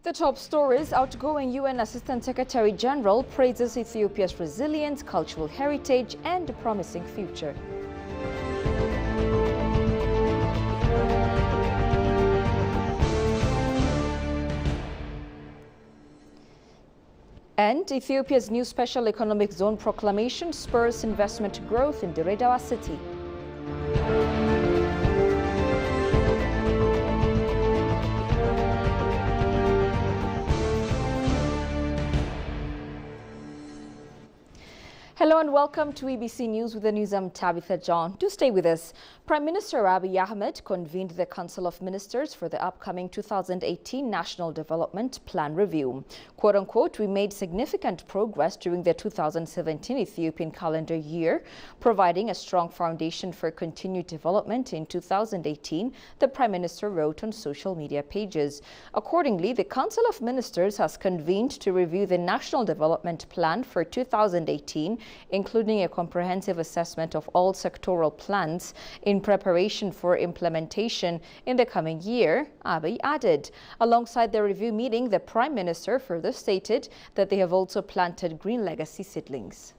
The top stories: outgoing UN Assistant Secretary General praises Ethiopia's resilience, cultural heritage and a promising future. And Ethiopia's new special economic zone proclamation spurs investment growth in Dirredawa city. Hello and welcome to EBC News with the news. I'm Tabitha John. Do stay with us. Prime Minister Abiy Ahmed convened the Council of Ministers for the upcoming 2018 National Development Plan Review. Quote unquote, we made significant progress during the 2017 Ethiopian calendar year, providing a strong foundation for continued development in 2018, the Prime Minister wrote on social media pages. Accordingly, the Council of Ministers has convened to review the National Development Plan for 2018, including a comprehensive assessment of all sectoral plans in preparation for implementation in the coming year, Abiy added. Alongside the review meeting, the Prime Minister further stated that they have also planted green legacy seedlings.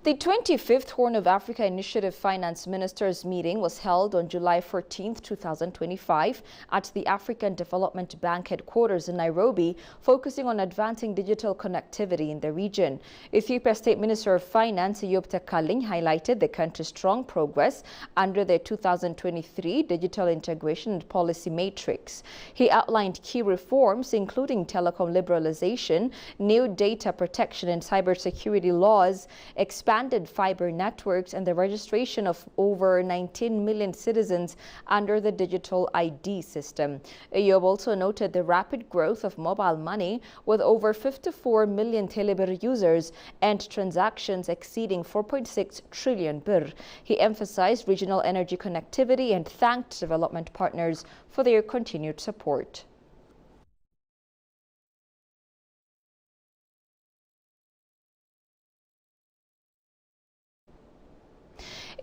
The 25th Horn of Africa Initiative Finance Ministers meeting was held on July 14, 2025 at the African Development Bank headquarters in Nairobi, focusing on advancing digital connectivity in the region. Ethiopia State Minister of Finance Eyob Tekaling highlighted the country's strong progress under the 2023 Digital Integration and Policy Matrix. He outlined key reforms including telecom liberalization, new data protection and cybersecurity laws, expanded fiber networks and the registration of over 19 million citizens under the digital ID system. Eyob also noted the rapid growth of mobile money with over 54 million Telebirr users and transactions exceeding 4.6 trillion birr. He emphasized regional energy connectivity and thanked development partners for their continued support.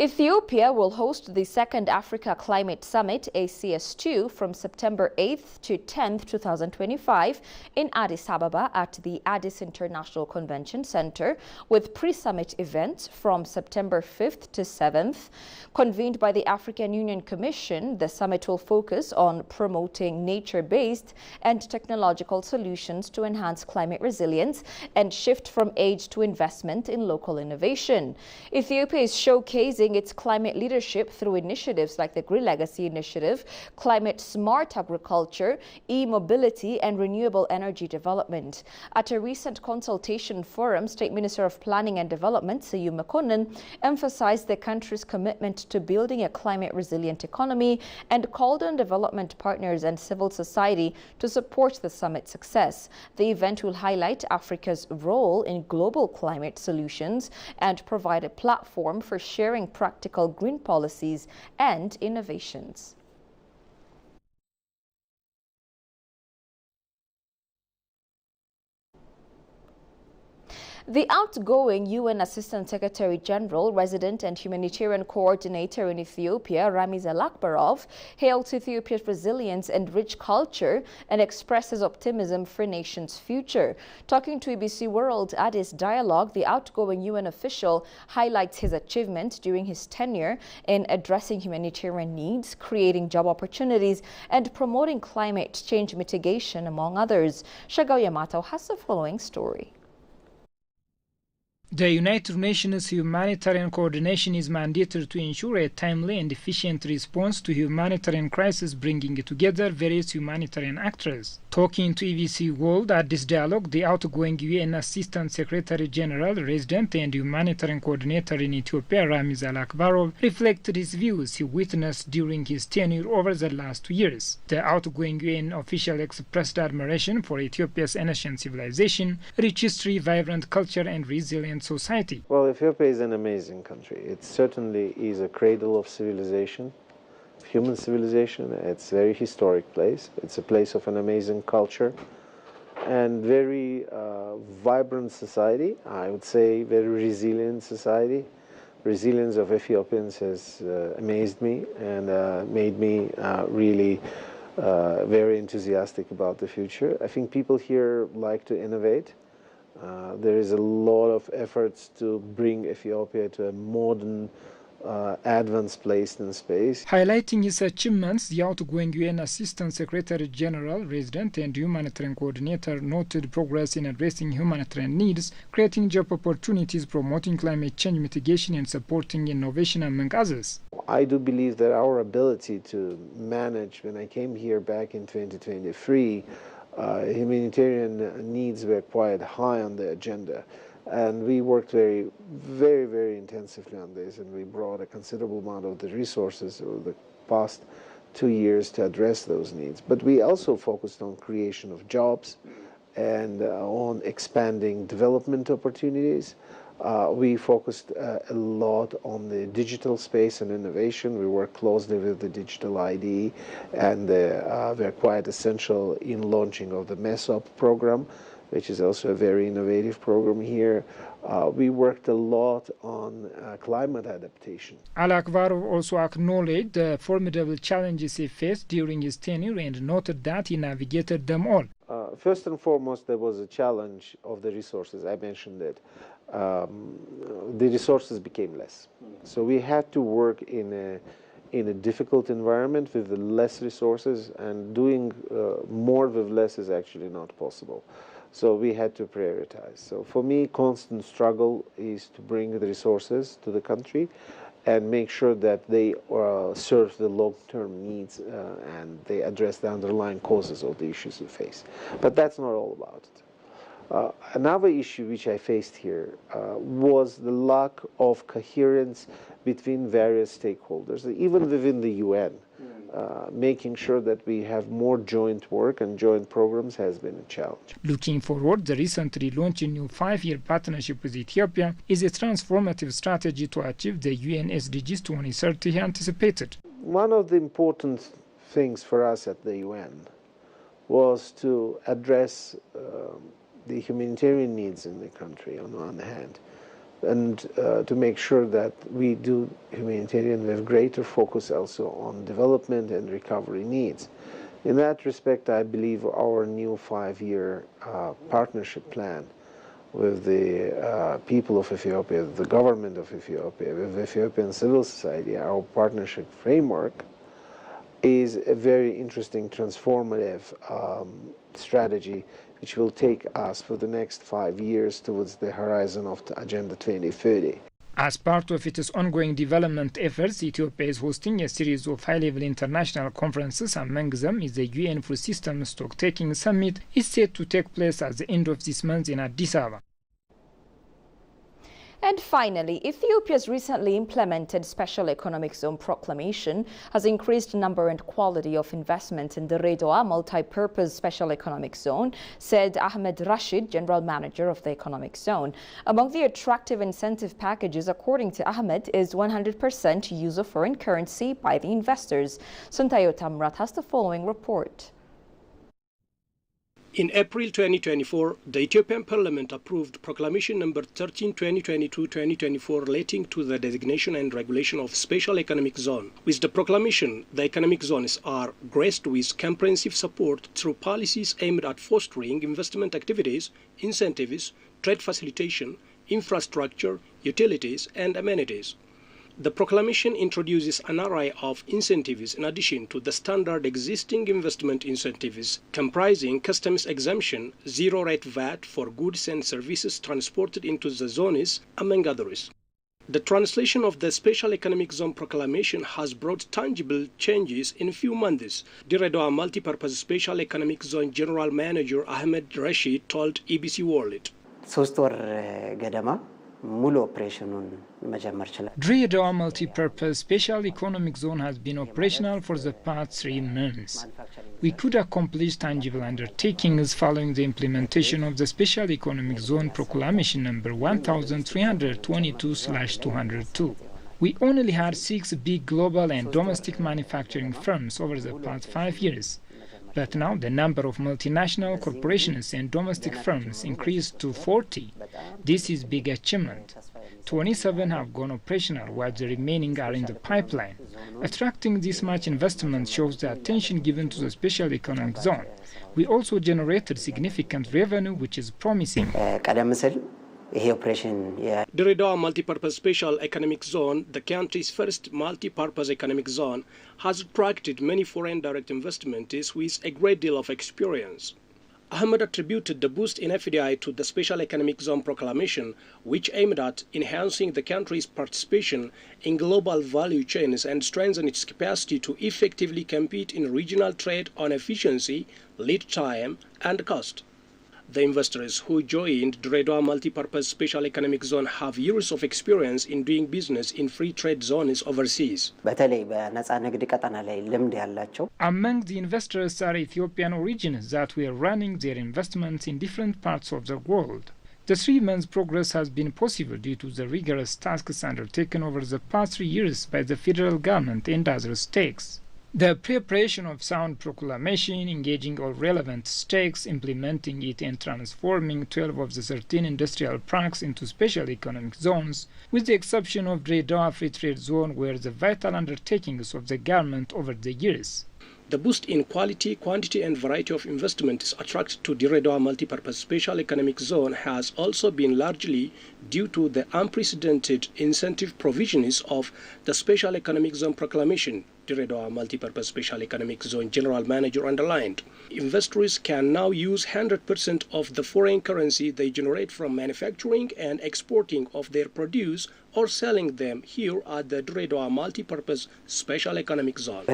Ethiopia will host the second Africa Climate Summit, ACS2, from September 8th to 10th, 2025 in Addis Ababa at the Addis International Convention Center, with pre-summit events from September 5th to 7th. Convened by the African Union Commission, the summit will focus on promoting nature-based and technological solutions to enhance climate resilience and shift from aid to investment in local innovation. Ethiopia is showcasing its climate leadership through initiatives like the Green Legacy Initiative, climate smart agriculture, e-mobility and renewable energy development. At a recent consultation forum, State Minister of Planning and Development Seyu Mekonnen emphasized the country's commitment to building a climate resilient economy and called on development partners and civil society to support the summit's success. The event will highlight Africa's role in global climate solutions and provide a platform for sharing practical green policies and innovations. The outgoing UN Assistant Secretary General, Resident and Humanitarian Coordinator in Ethiopia, Ramiz Alakbarov, hails Ethiopia's resilience and rich culture and expresses optimism for the nation's future. Talking to EBC World Addis Dialogue, the outgoing UN official highlights his achievements during his tenure in addressing humanitarian needs, creating job opportunities, and promoting climate change mitigation, among others. Shagao Yamato has the following story. The United Nations humanitarian coordination is mandated to ensure a timely and efficient response to humanitarian crises, bringing together various humanitarian actors. Talking to EBC World at this dialogue, the outgoing UN Assistant Secretary General, Resident and Humanitarian Coordinator in Ethiopia, Ramiz Alakbarov, reflected his views he witnessed during his tenure over the last 2 years. The outgoing UN official expressed admiration for Ethiopia's ancient civilization, rich history, vibrant culture and resilient society. Well, Ethiopia is an amazing country. It certainly is a cradle of civilization, human civilization. It's a very historic place. It's a place of an amazing culture. and very vibrant society. I would say very resilient society. Resilience of Ethiopians has amazed me and made me really very enthusiastic about the future. I think people here like to innovate. There is a lot of efforts to bring Ethiopia to a modern, advanced place in space. Highlighting his achievements, the outgoing UN Assistant Secretary General, Resident and Humanitarian Coordinator noted progress in addressing humanitarian needs, creating job opportunities, promoting climate change mitigation and supporting innovation, among others. I do believe that our ability to manage, when I came here back in 2023, humanitarian needs were quite high on the agenda. And we worked very intensively on this, and we brought a considerable amount of the resources over the past 2 years to address those needs. But we also focused on creation of jobs and on expanding development opportunities. We focused a lot on the digital space and innovation. We worked closely with the Digital ID, and they're quite essential in launching of the MESOP program, which is also a very innovative program here. We worked a lot on climate adaptation. Al-Akbarov also acknowledged the formidable challenges he faced during his tenure and noted that he navigated them all. First and foremost, there was a challenge of the resources. I mentioned it. The resources became less. So we had to work in a difficult environment with less resources, and doing more with less is actually not possible. So we had to prioritize. So for me, constant struggle is to bring the resources to the country and make sure that they serve the long-term needs and they address the underlying causes of the issues we face. But that's not all about it. Another issue which I faced here was the lack of coherence between various stakeholders, even within the UN. Making sure that we have more joint work and joint programs has been a challenge. Looking forward, the recently launched new 5-year partnership with Ethiopia is a transformative strategy to achieve the UN SDGs 2030 anticipated. One of the important things for us at the UN was to address the humanitarian needs in the country on the one hand, and to make sure that we do humanitarian with greater focus also on development and recovery needs. In that respect, I believe our new 5-year partnership plan with the people of Ethiopia, the government of Ethiopia, with Ethiopian civil society, our partnership framework, is a very interesting, transformative strategy which will take us for the next 5 years towards the horizon of the Agenda 2030. As part of its ongoing development efforts, Ethiopia is hosting a series of high-level international conferences. Among them is the UN Food System Stocktaking Summit, is set to take place at the end of this month in Addis Ababa. And finally, Ethiopia's recently implemented Special Economic Zone proclamation has increased the number and quality of investment in the Redoa Multi-Purpose Special Economic Zone, said Ahmed Rashid, General Manager of the Economic Zone. Among the attractive incentive packages, according to Ahmed, is 100% use of foreign currency by the investors. Suntayo Tamrat has the following report. In April 2024, the Ethiopian Parliament approved Proclamation number 13 2022-2024 relating to the designation and regulation of Special Economic Zone. With the proclamation, the economic zones are graced with comprehensive support through policies aimed at fostering investment activities, incentives, trade facilitation, infrastructure, utilities, and amenities. The proclamation introduces an array of incentives in addition to the standard existing investment incentives, comprising customs exemption, zero-rate VAT for goods and services transported into the zones, among others. The translation of the Special Economic Zone proclamation has brought tangible changes in a few months. The Redoa Multi-Purpose Special Economic Zone General Manager Ahmed Rashid told EBC World. Redoa Multi-Purpose Special Economic Zone has been operational for the past 3 months. We could accomplish tangible undertakings following the implementation of the Special Economic Zone Proclamation number 1322/202. We only had 6 big global and domestic manufacturing firms over the past 5 years. But now the number of multinational corporations and domestic firms increased to 40. This is big achievement. 27 have gone operational, while the remaining are in the pipeline. Attracting this much investment shows the attention given to the special economic zone. We also generated significant revenue, which is promising. Dredwa Multipurpose Special Economic Zone, the country's first multi-purpose economic zone, has attracted many foreign direct investments with a great deal of experience. Ahmed attributed the boost in FDI to the Special Economic Zone proclamation, which aimed at enhancing the country's participation in global value chains and strengthen its capacity to effectively compete in regional trade on efficiency, lead time, and cost. The investors who joined Dredwa Multipurpose Special Economic Zone have years of experience in doing business in free trade zones overseas. Among the investors are Ethiopian origins that were running their investments in different parts of the world. The 3 months' progress has been possible due to the rigorous tasks undertaken over the past 3 years by the federal government and other stakes. The preparation of sound proclamation, engaging all relevant stakes, implementing it and transforming 12 of the 13 industrial parks into special economic zones, with the exception of Dredwa Free Trade Zone, were the vital undertakings of the government over the years. The boost in quality, quantity and variety of investments attracted to Dredwa Multipurpose Special Economic Zone has also been largely due to the unprecedented incentive provisions of the Special Economic Zone proclamation, Dredwa Multipurpose Special Economic Zone General Manager underlined. Investors can now use 100% of the foreign currency they generate from manufacturing and exporting of their produce or selling them here at the Dredwa Multipurpose Special Economic Zone.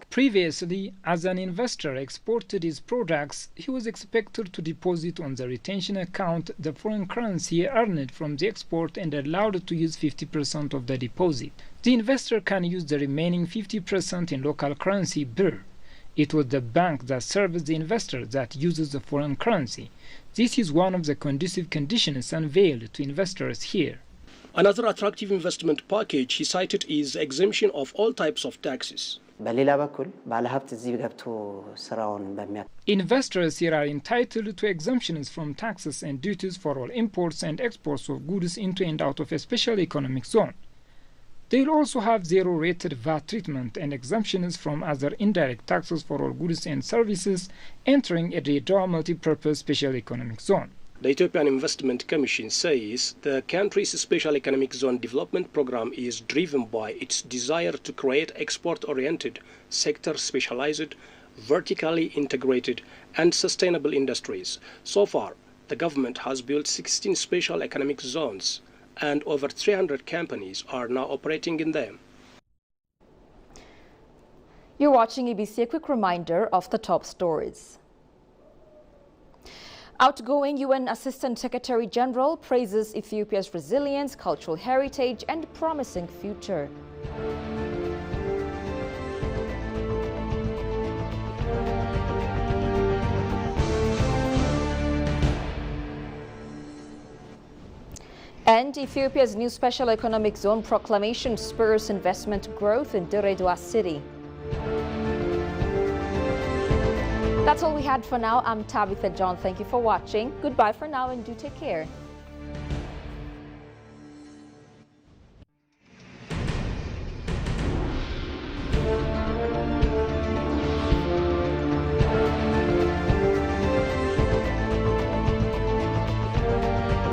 Previously, as an investor exported his products, he was expected to deposit on the retention account the foreign currency earned from the export and allowed to use 50% of the deposit. The investor can use the remaining 50% in local currency birr. It was the bank that serves the investor that uses the foreign currency. This is one of the conducive conditions unveiled to investors here. Another attractive investment package he cited is exemption of all types of taxes. Investors here are entitled to exemptions from taxes and duties for all imports and exports of goods into and out of a special economic zone. They will also have zero-rated VAT treatment and exemptions from other indirect taxes for all goods and services entering a Dredwa Multipurpose Special Economic Zone. The Ethiopian Investment Commission says the country's Special Economic Zone development program is driven by its desire to create export-oriented, sector-specialized, vertically integrated and sustainable industries. So far, the government has built 16 special economic zones and over 300 companies are now operating in them. You're watching EBC. A quick reminder of the top stories. Outgoing UN Assistant Secretary General praises Ethiopia's resilience, cultural heritage and promising future. And Ethiopia's new Special Economic Zone proclamation spurs investment growth in Dredwa City. That's all we had for now. I'm Tabitha John. Thank you for watching. Goodbye for now and do take care.